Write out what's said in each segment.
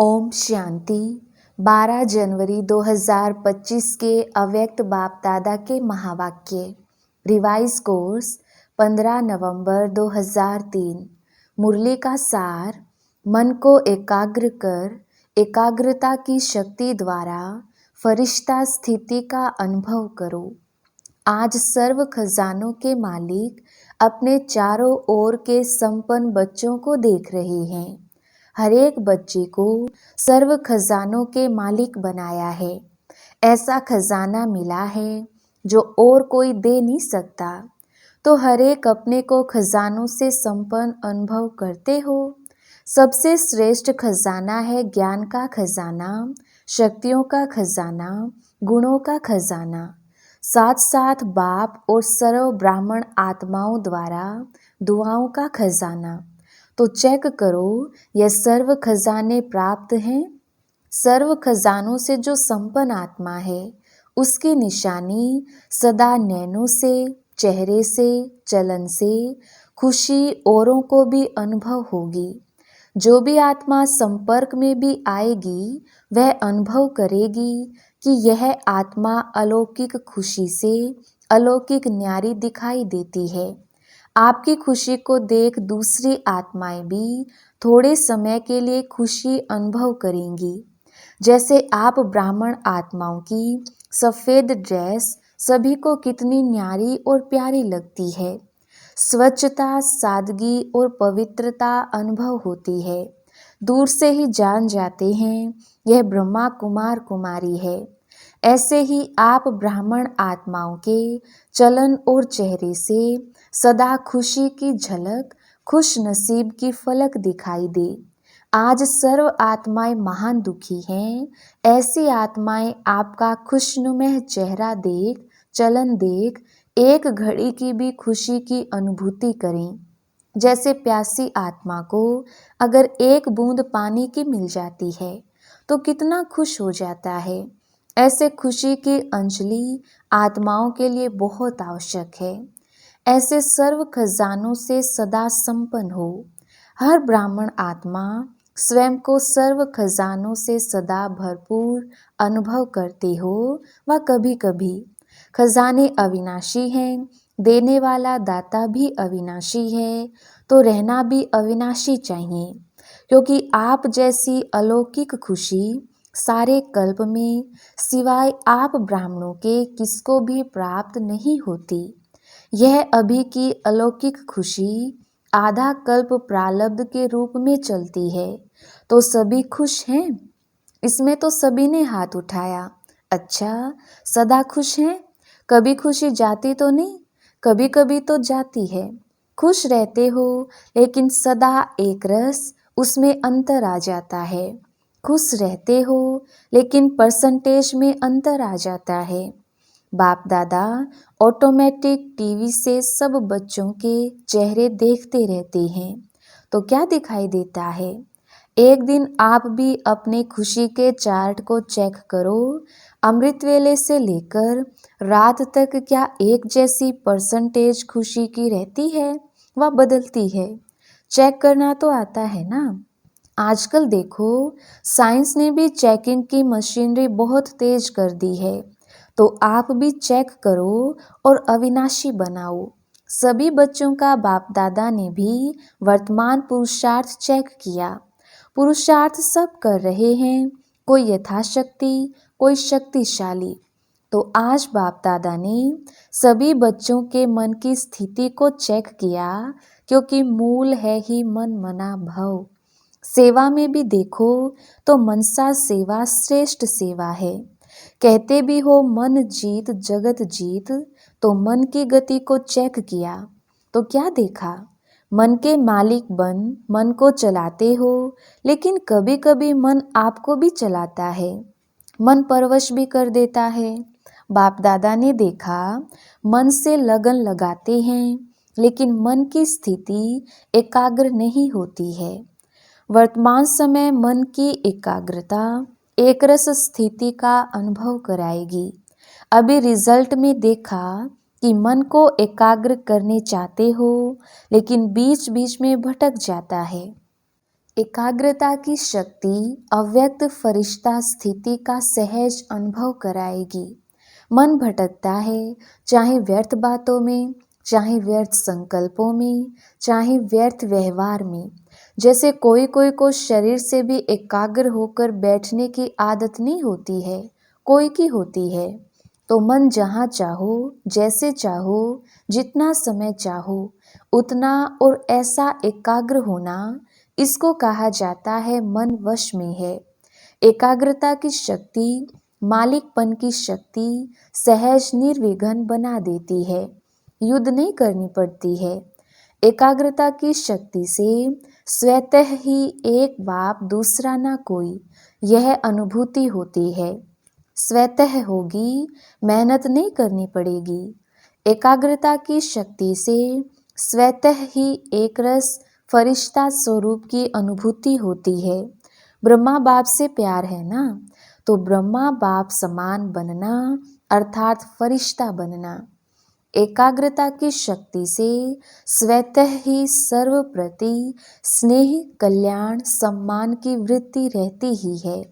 ओम शांति। 12 जनवरी 2025 के अव्यक्त बाप दादा के महावाक्य। रिवाइज कोर्स 15 नवंबर 2003। मुरली का सार। मन को एकाग्र कर एकाग्रता की शक्ति द्वारा फरिश्ता स्थिति का अनुभव करो। आज सर्व खजानों के मालिक अपने चारों ओर के संपन्न बच्चों को देख रहे हैं। हर एक बच्चे को सर्व खजानों के मालिक बनाया है। ऐसा खजाना मिला है जो और कोई दे नहीं सकता। तो हर एक अपने को खजानों से संपन्न अनुभव करते हो। सबसे श्रेष्ठ खजाना है ज्ञान का खजाना, शक्तियों का खजाना, गुणों का खजाना, साथ साथ बाप और सर्व ब्राह्मण आत्माओं द्वारा दुआओं का खजाना। तो चेक करो यह सर्व खजाने प्राप्त हैं। सर्व खजानों से जो संपन्न आत्मा है उसकी निशानी सदा नैनों से, चेहरे से, चलन से खुशी औरों को भी अनुभव होगी। जो भी आत्मा संपर्क में भी आएगी वह अनुभव करेगी कि यह आत्मा अलौकिक खुशी से अलौकिक न्यारी दिखाई देती है। आपकी खुशी को देख दूसरी आत्माएं भी थोड़े समय के लिए खुशी अनुभव करेंगी। जैसे आप ब्राह्मण आत्माओं की सफ़ेद ड्रेस सभी को कितनी न्यारी और प्यारी लगती है। स्वच्छता, सादगी और पवित्रता अनुभव होती है। दूर से ही जान जाते हैं यह ब्रह्मा कुमार कुमारी है। ऐसे ही आप ब्राह्मण आत्माओं के चलन और चेहरे से सदा खुशी की झलक, खुश नसीब की फलक दिखाई दे। आज सर्व आत्माएं महान दुखी हैं। ऐसी आत्माएं आपका खुशनुमा चेहरा देख, चलन देख एक घड़ी की भी खुशी की अनुभूति करें। जैसे प्यासी आत्मा को अगर एक बूंद पानी की मिल जाती है तो कितना खुश हो जाता है। ऐसे खुशी की अंजलि आत्माओं के लिए बहुत आवश्यक है। ऐसे सर्व खजानों से सदा संपन्न हो। हर ब्राह्मण आत्मा स्वयं को सर्व खजानों से सदा भरपूर अनुभव करते हो। वह कभी कभी खजाने अविनाशी हैं, देने वाला दाता भी अविनाशी है, तो रहना भी अविनाशी चाहिए। क्योंकि आप जैसी अलौकिक खुशी सारे कल्प में सिवाय आप ब्राह्मणों के किसको भी प्राप्त नहीं होती। यह अभी की अलौकिक खुशी आधा कल्प प्रारब्ध के रूप में चलती है। तो सभी खुश हैं? इसमें तो सभी ने हाथ उठाया। अच्छा, सदा खुश हैं? कभी खुशी जाती तो नहीं? कभी कभी तो जाती है। खुश रहते हो लेकिन सदा एक रस, उसमें अंतर आ जाता है। खुश रहते हो लेकिन परसेंटेज में अंतर आ जाता है। बाप दादा ऑटोमेटिक टीवी से सब बच्चों के चेहरे देखते रहते हैं। तो क्या दिखाई देता है? एक दिन आप भी अपने खुशी के चार्ट को चेक करो। अमृत वेले से लेकर रात तक क्या एक जैसी परसेंटेज खुशी की रहती है व बदलती है? चेक करना तो आता है ना। आजकल देखो साइंस ने भी चेकिंग की मशीनरी बहुत तेज कर दी है। तो आप भी चेक करो और अविनाशी बनाओ। सभी बच्चों का बाप दादा ने भी वर्तमान पुरुषार्थ चेक किया। पुरुषार्थ सब कर रहे हैं, कोई यथाशक्ति, कोई शक्तिशाली। तो आज बाप दादा ने सभी बच्चों के मन की स्थिति को चेक किया, क्योंकि मूल है ही मन मना भव। सेवा में भी देखो तो मनसा सेवा श्रेष्ठ सेवा है। कहते भी हो मन जीत जगत जीत, तो मन की गति को चेक किया तो क्या देखा? मन के मालिक बन मन को चलाते हो, लेकिन कभी कभी मन आपको भी चलाता है, मन परवश भी कर देता है। बाप दादा ने देखा मन से लगन लगाते हैं लेकिन मन की स्थिति एकाग्र नहीं होती है। वर्तमान समय मन की एकाग्रता एक रस स्थिति का अनुभव कराएगी। अभी रिजल्ट में देखा कि मन को एकाग्र करने चाहते हो लेकिन बीच बीच में भटक जाता है। एकाग्रता की शक्ति अव्यक्त फरिश्ता स्थिति का सहज अनुभव कराएगी। मन भटकता है, चाहे व्यर्थ बातों में, चाहे व्यर्थ संकल्पों में, चाहे व्यर्थ व्यवहार में। जैसे कोई कोई को शरीर से भी एकाग्र होकर बैठने की आदत नहीं होती है, कोई की होती है। तो मन जहाँ चाहो, जैसे चाहो, जितना समय चाहो, उतना और ऐसा एकाग्र होना, इसको कहा जाता है मन वश में है। एकाग्रता की शक्ति मालिकपन की शक्ति सहज निर्विघ्न बना देती है, युद्ध नहीं करनी पड़ती है। एकाग्रता की शक्ति से स्वतः ही एक बाप दूसरा ना कोई, यह अनुभूति होती है। स्वतः होगी, मेहनत नहीं करनी पड़ेगी। एकाग्रता की शक्ति से स्वतः ही एक रस फरिश्ता स्वरूप की अनुभूति होती है। ब्रह्मा बाप से प्यार है ना, तो ब्रह्मा बाप समान बनना अर्थात फरिश्ता बनना। एकाग्रता की शक्ति से स्वतः ही सर्व प्रति स्नेह, कल्याण, सम्मान की वृत्ति रहती ही है,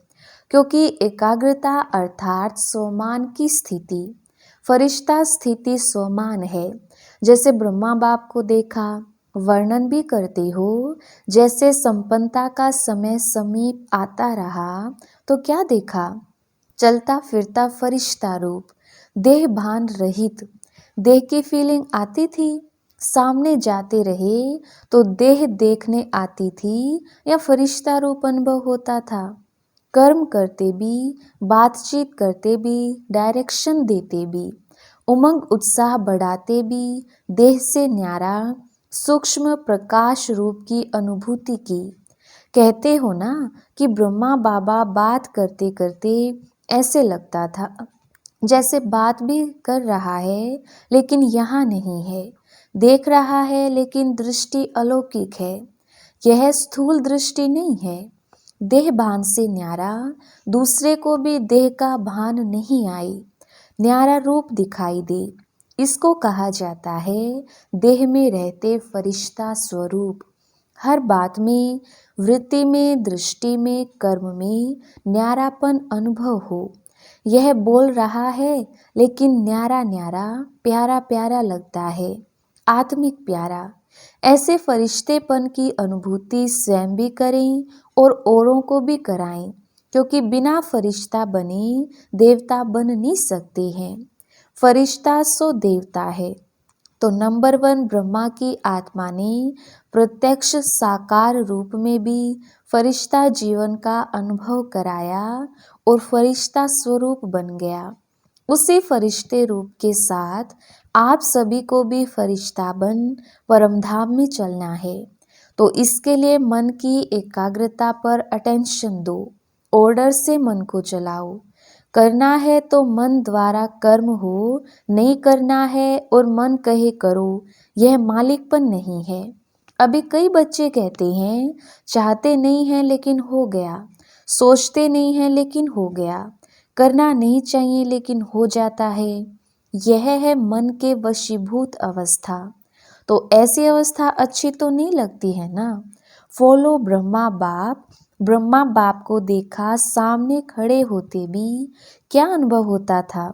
क्योंकि एकाग्रता अर्थात स्वमान की स्थिति, फरिश्ता स्थिति स्वमान है। जैसे ब्रह्मा बाप को देखा, वर्णन भी करते हो, जैसे संपन्नता का समय समीप आता रहा तो क्या देखा? चलता फिरता फरिश्ता रूप, देह भान रहित। देह की फीलिंग आती थी, सामने जाते रहे तो देह देखने आती थी या फरिश्ता रूप अनुभव होता था। कर्म करते भी, बातचीत करते भी, डायरेक्शन देते भी, उमंग उत्साह बढ़ाते भी, देह से न्यारा सूक्ष्म प्रकाश रूप की अनुभूति की। कहते हो ना कि ब्रह्मा बाबा बात करते करते ऐसे लगता था जैसे बात भी कर रहा है लेकिन यहाँ नहीं है, देख रहा है लेकिन दृष्टि अलौकिक है। यह स्थूल दृष्टि नहीं है। देह भान से न्यारा, दूसरे को भी देह का भान नहीं आई, न्यारा रूप दिखाई दे, इसको कहा जाता है देह में रहते फरिश्ता स्वरूप। हर बात में, वृत्ति में, दृष्टि में, कर्म में न्यारापन अनुभव हो। यह बोल रहा है लेकिन न्यारा न्यारा, प्यारा प्यारा लगता है, आत्मिक प्यारा। ऐसे फरिश्तेपन की अनुभूति स्वयं भी करें और औरों को भी कराएं, क्योंकि बिना फरिश्ता बने देवता बन नहीं सकते हैं। फरिश्ता सो देवता है। तो नंबर 1 ब्रह्मा की आत्मा ने प्रत्यक्ष साकार रूप में भी फरिश्ता जीवन का अनुभव कराया और फरिश्ता स्वरूप बन गया। उसी फरिश्ते रूप के साथ आप सभी को भी फरिश्ता बन परमधाम में चलना है। तो इसके लिए मन की एकाग्रता पर अटेंशन दो, ऑर्डर से मन को चलाओ। करना है तो मन द्वारा कर्म हो, नहीं करना है और मन कहे करो, यह मालिकपन नहीं है। अभी कई बच्चे कहते हैं चाहते नहीं हैं लेकिन हो गया, सोचते नहीं हैं लेकिन हो गया, करना नहीं चाहिए लेकिन हो जाता है। यह है मन के वशीभूत अवस्था। तो ऐसी अवस्था अच्छी तो नहीं लगती है ना। फॉलो ब्रह्मा बाप। ब्रह्मा बाप को देखा, सामने खड़े होते भी क्या अनुभव होता था?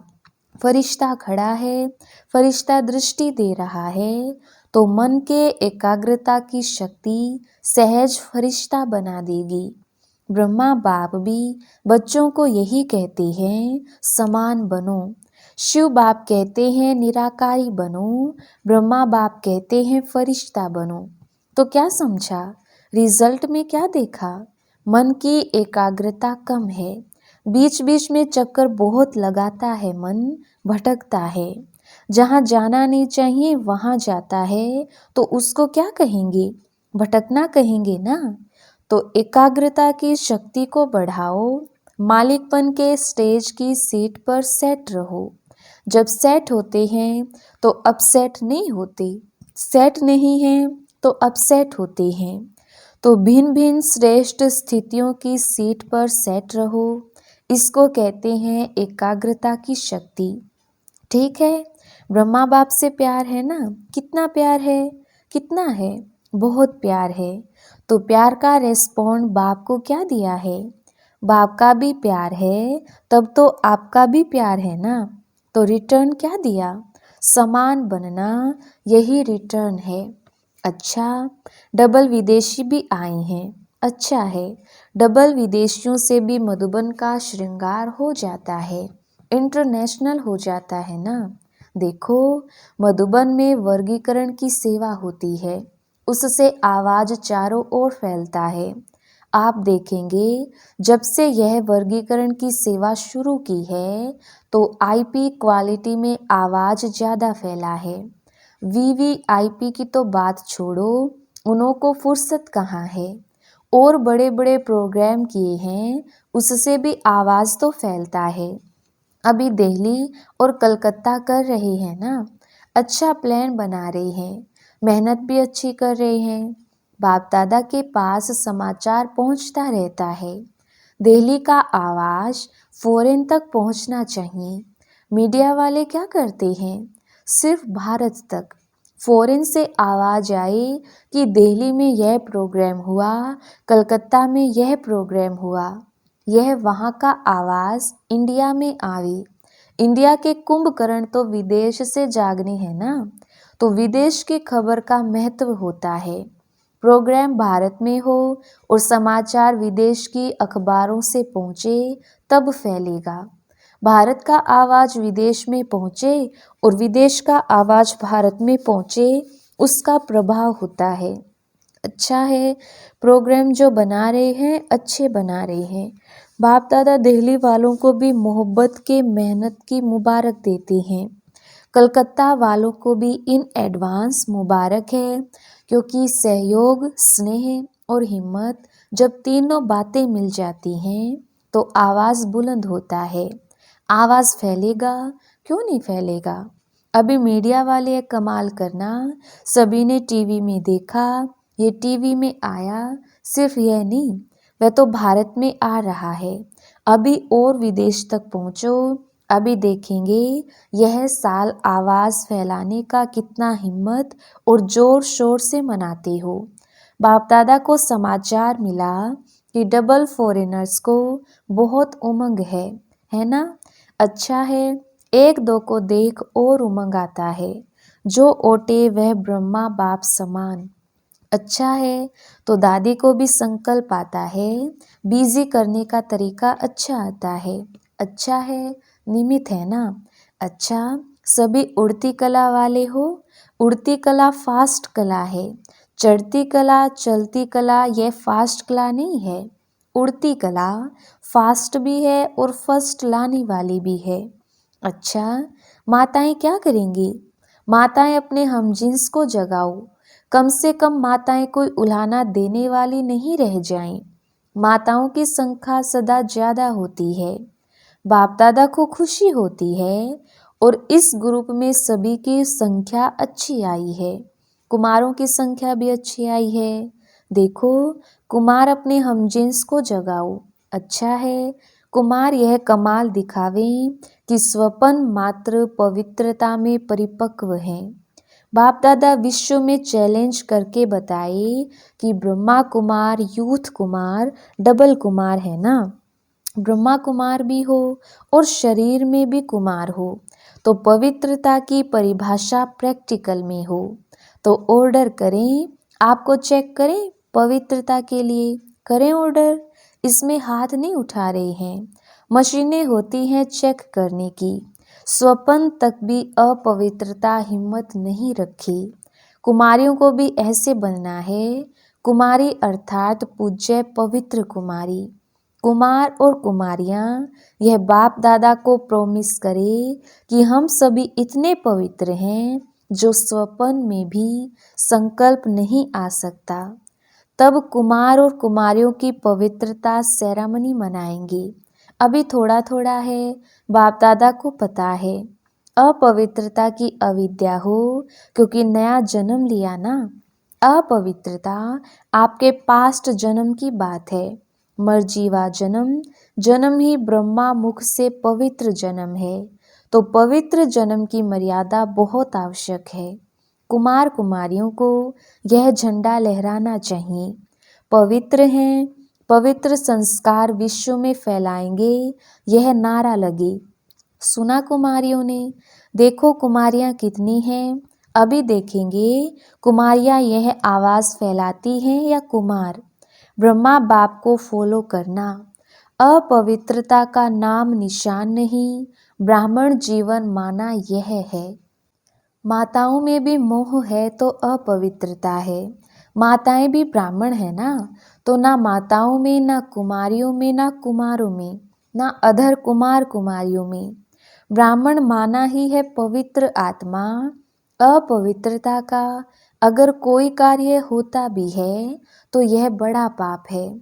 फरिश्ता खड़ा है, फरिश्ता दृष्टि दे रहा है, तो मन के एकाग्रता की शक्ति सहज फरिश्ता बना देगी। ब्रह्मा बाप भी बच्चों को यही कहते हैं, समान बनो। शिव बाप कहते हैं निराकारी बनो, ब्रह्मा बाप कहते हैं फरिश्ता बनो। तो क्या समझा? रिजल्ट में क्या देखा? मन की एकाग्रता कम है, बीच बीच में चक्कर बहुत लगाता है, मन भटकता है, जहाँ जाना नहीं चाहिए वहाँ जाता है, तो उसको क्या कहेंगे? भटकना कहेंगे ना। तो एकाग्रता की शक्ति को बढ़ाओ, मालिकपन के स्टेज की सीट पर सेट रहो। जब सेट होते हैं तो अपसेट नहीं होते, सेट नहीं हैं तो अपसेट होते हैं। तो भिन्न भिन्न श्रेष्ठ स्थितियों की सीट पर सेट रहो, इसको कहते हैं एकाग्रता की शक्ति। ठीक है, ब्रह्मा बाप से प्यार है ना? कितना प्यार है? कितना है? बहुत प्यार है। तो प्यार का रेस्पॉन्ड बाप को क्या दिया है? बाप का भी प्यार है, तब तो आपका भी प्यार है ना। तो रिटर्न क्या दिया? समान बनना, यही रिटर्न है। अच्छा, डबल विदेशी भी आए हैं। अच्छा है, डबल विदेशियों से भी मधुबन का श्रृंगार हो जाता है, इंटरनेशनल हो जाता है ना। देखो, मधुबन में वर्गीकरण की सेवा होती है, उससे आवाज चारों ओर फैलता है। आप देखेंगे, जब से यह वर्गीकरण की सेवा शुरू की है तो आईपी क्वालिटी में आवाज ज़्यादा फैला है। वीवीआईपी की तो बात छोड़ो, उन्हों को फुर्सत कहाँ है। और बड़े बड़े प्रोग्राम किए हैं, उससे भी आवाज़ तो फैलता है। अभी दिल्ली और कलकत्ता कर रहे हैं ना, अच्छा प्लान बना रहे हैं, मेहनत भी अच्छी कर रहे हैं। बाप दादा के पास समाचार पहुंचता रहता है। दिल्ली का आवाज़ फॉरेन तक पहुंचना चाहिए। मीडिया वाले क्या करते हैं? सिर्फ भारत तक। फॉरेन से आवाज़ आए कि दिल्ली में यह प्रोग्राम हुआ, कलकत्ता में यह प्रोग्राम हुआ, यह वहाँ का आवाज़ इंडिया में आवे। इंडिया के कुंभकर्ण तो विदेश से जागने हैं ना, तो विदेश की खबर का महत्व होता है। प्रोग्राम भारत में हो और समाचार विदेश की अखबारों से पहुँचे तब फैलेगा। भारत का आवाज़ विदेश में पहुँचे और विदेश का आवाज़ भारत में पहुँचे, उसका प्रभाव होता है। अच्छा है, प्रोग्राम जो बना रहे हैं अच्छे बना रहे हैं। बाप दादा दिल्ली वालों को भी मोहब्बत के मेहनत की मुबारक देते हैं। कलकत्ता वालों को भी इन एडवांस मुबारक है, क्योंकि सहयोग, स्नेह और हिम्मत जब तीनों बातें मिल जाती हैं तो आवाज़ बुलंद होता है। आवाज़ फैलेगा, क्यों नहीं फैलेगा। अभी मीडिया वाले कमाल करना, सभी ने टीवी में देखा, ये टीवी में आया। सिर्फ यह नहीं, वह तो भारत में आ रहा है। अभी और विदेश तक पहुँचो, अभी देखेंगे यह साल आवाज़ फैलाने का कितना हिम्मत और ज़ोर शोर से मनाते हो। बाप दादा को समाचार मिला कि डबल फॉरेनर्स को बहुत उमंग है ना। अच्छा है, एक दो को देख और उमंग आता है, जो ओटे वह ब्रह्मा बाप समान। अच्छा है, तो दादी को भी संकल्प आता है, बिजी करने का तरीका अच्छा आता है। अच्छा है, निमित है ना। अच्छा, सभी उड़ती कला वाले हो। उड़ती कला फास्ट कला है, चढ़ती कला, चलती कला यह फास्ट कला नहीं है। उड़ती कला फास्ट भी है और फर्स्ट लाने वाली भी है। अच्छा, माताएं क्या करेंगी? माताएं अपने हमजिन्स को जगाओ। कम से कम माताएं कोई उलाहना देने वाली नहीं रह जाएं। माताओं की संख्या सदा ज़्यादा होती है। बाप दादा को खुशी होती है और इस ग्रुप में सभी की संख्या अच्छी आई है। कुमारों की संख्या भी अच्छी आई है। देखो, कुमार अपने हमजिन्स को जगाओ। अच्छा है, कुमार यह कमाल दिखावें कि स्वपन मात्र पवित्रता में परिपक्व हैं। बाप दादा विश्व में चैलेंज करके बताए कि ब्रह्मा कुमार, यूथ कुमार, डबल कुमार है ना। ब्रह्मा कुमार भी हो और शरीर में भी कुमार हो, तो पवित्रता की परिभाषा प्रैक्टिकल में हो। तो ऑर्डर करें, आपको चेक करें पवित्रता के लिए, करें ऑर्डर। इसमें हाथ नहीं उठा रहे हैं, मशीनें होती हैं चेक करने की। स्वपन तक भी अपवित्रता हिम्मत नहीं रखी। कुमारियों को भी ऐसे बनना है। कुमारी अर्थात पूज्य पवित्र कुमारी। कुमार और कुमारियाँ यह बाप दादा को प्रॉमिस करे कि हम सभी इतने पवित्र हैं जो स्वपन में भी संकल्प नहीं आ सकता। तब कुमार और कुमारियों की पवित्रता सेरेमनी मनाएंगे। अभी थोड़ा थोड़ा है, बाप दादा को पता है। अपवित्रता की अविद्या हो, क्योंकि नया जन्म लिया ना। अपवित्रता आपके पास्ट जन्म की बात है। मर्जीवा जन्म, जन्म ही ब्रह्मा मुख से पवित्र जन्म है। तो पवित्र जन्म की मर्यादा बहुत आवश्यक है। कुमार कुमारियों को यह झंडा लहराना चाहिए। पवित्र हैं, पवित्र संस्कार विश्व में फैलाएंगे, यह नारा लगे। सुना कुमारियों ने? देखो कुमारियां कितनी हैं। अभी देखेंगे कुमारियां यह आवाज़ फैलाती हैं या कुमार। ब्रह्मा बाप को फॉलो करना। अपवित्रता का नाम निशान नहीं, ब्राह्मण जीवन माना यह है। माताओं में भी मोह है तो अपवित्रता है। माताएं भी ब्राह्मण है ना, तो ना माताओं में, ना कुमारियों में, ना कुमारों में, ना अधर कुमार कुमारियों में। ब्राह्मण माना ही है पवित्र आत्मा। अपवित्रता का अगर कोई कार्य होता भी है तो यह बड़ा पाप है।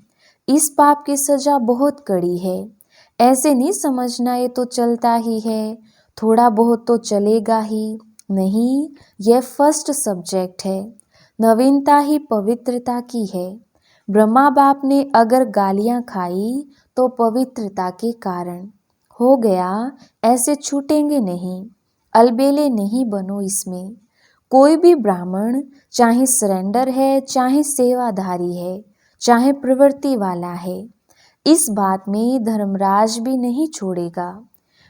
इस पाप की सजा बहुत कड़ी है। ऐसे नहीं समझना ये तो चलता ही है, थोड़ा बहुत तो चलेगा ही। नहीं, यह फर्स्ट सब्जेक्ट है। नवीनता ही पवित्रता की है। ब्रह्मा बाप ने अगर गालियां खाई तो पवित्रता के कारण हो गया, ऐसे छूटेंगे नहीं। अलबेले नहीं बनो इसमें। कोई भी ब्राह्मण चाहे सरेंडर है, चाहे सेवाधारी है, चाहे प्रवृत्ति वाला है, इस बात में धर्मराज भी नहीं छोड़ेगा।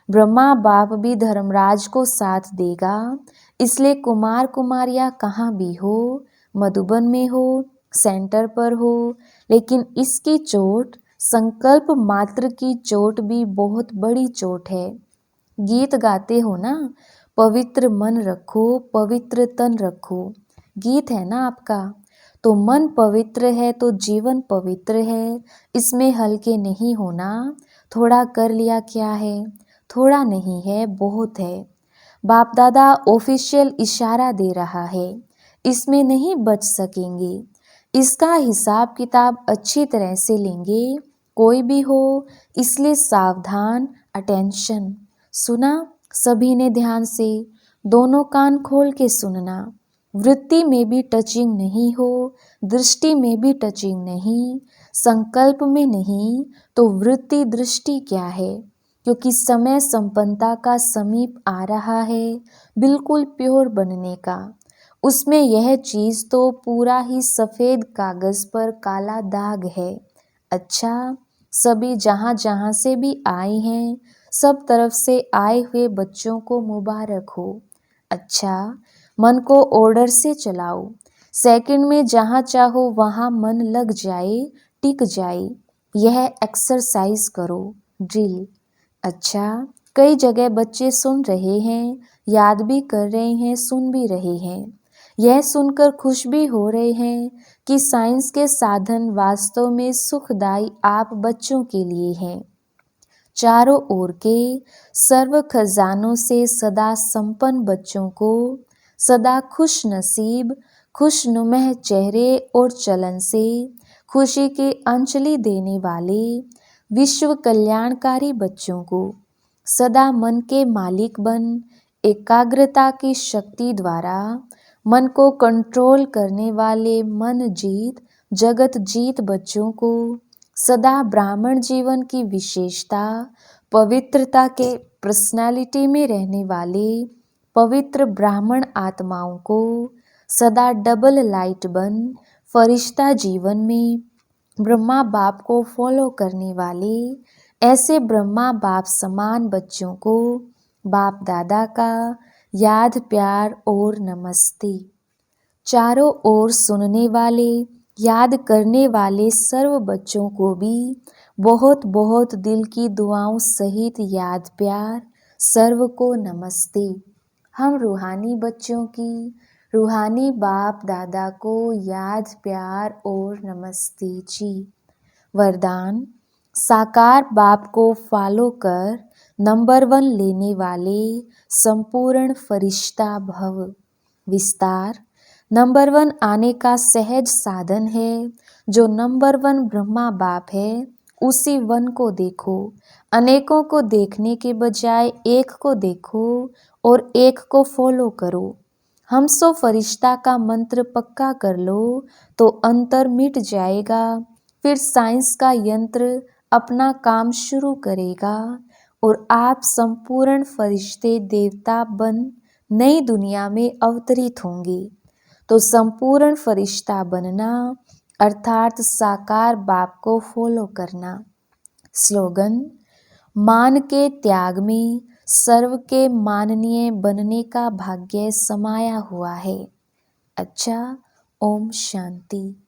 ब्रह्मा बाप भी धर्मराज को साथ देगा। इसलिए कुमार कुमारियां कहाँ भी हो, मधुबन में हो, सेंटर पर हो, लेकिन इसकी चोट, संकल्प मात्र की चोट भी बहुत बड़ी चोट है। गीत गाते हो ना, पवित्र मन रखो, पवित्र तन रखो, गीत है ना आपका। तो मन पवित्र है तो जीवन पवित्र है, इसमें हल्के नहीं होना। थोड़ा कर लिया क्या है, थोड़ा नहीं है, बहुत है। बाप दादा ऑफिशियल इशारा दे रहा है, इसमें नहीं बच सकेंगे। इसका हिसाब किताब अच्छी तरह से लेंगे, कोई भी हो, इसलिए सावधान, अटेंशन। सुना सभी ने ध्यान से, दोनों कान खोल के सुनना। वृत्ति में भी टचिंग नहीं हो, दृष्टि में भी टचिंग नहीं, संकल्प में नहीं, तो वृत्ति दृष्टि क्या है? क्योंकि समय संपन्नता का समीप आ रहा है, बिल्कुल प्योर बनने का। उसमें यह चीज़ तो पूरा ही सफ़ेद कागज़ पर काला दाग है। अच्छा, सभी जहाँ जहाँ से भी आए हैं, सब तरफ से आए हुए बच्चों को मुबारक हो। अच्छा, मन को ऑर्डर से चलाओ। सेकंड में जहाँ चाहो वहाँ मन लग जाए, टिक जाए। यह एक्सरसाइज करो, ड्रिल। अच्छा, कई जगह बच्चे सुन रहे हैं, याद भी कर रहे हैं, सुन भी रहे हैं। यह सुनकर खुश भी हो रहे हैं कि साइंस के साधन वास्तव में सुखदायी आप बच्चों के लिए हैं। चारों ओर के सर्व खजानों से सदा संपन्न बच्चों को सदा खुश नसीब, खुशनुमा चेहरे और चलन से खुशी की अंजलि देने वाले विश्व कल्याणकारी बच्चों को सदा मन के मालिक बन एकाग्रता की शक्ति द्वारा मन को कंट्रोल करने वाले मन जीत, जगत जीत बच्चों को सदा ब्राह्मण जीवन की विशेषता, पवित्रता के पर्सनालिटी में रहने वाले पवित्र ब्राह्मण आत्माओं को सदा डबल लाइट बन फरिश्ता जीवन में ब्रह्मा बाप को फॉलो करने वाले ऐसे ब्रह्मा बाप समान बच्चों को बाप दादा का याद, प्यार और नमस्ते। चारों ओर सुनने वाले, याद करने वाले सर्व बच्चों को भी बहुत बहुत दिल की दुआओं सहित याद, प्यार, सर्व को नमस्ते। हम रूहानी बच्चों की रूहानी बाप दादा को याद, प्यार और नमस्ते जी। वरदान: साकार बाप को फॉलो कर नंबर 1 लेने वाले संपूर्ण फरिश्ता भव। विस्तार: नंबर 1 आने का सहज साधन है। जो नंबर 1 ब्रह्मा बाप है, उसी 1 को देखो। अनेकों को देखने के बजाय एक को देखो और एक को फॉलो करो। हम सो फरिश्ता का मंत्र पक्का कर लो तो अंतर मिट जाएगा। फिर साइंस का यंत्र अपना काम शुरू करेगा और आप संपूर्ण फरिश्ते देवता बन नई दुनिया में अवतरित होंगे। तो संपूर्ण फरिश्ता बनना, अर्थात साकार बाप को फॉलो करना। स्लोगन, मान के त्याग में सर्व के माननीय बनने का भाग्य समाया हुआ है। अच्छा, ओम शांति।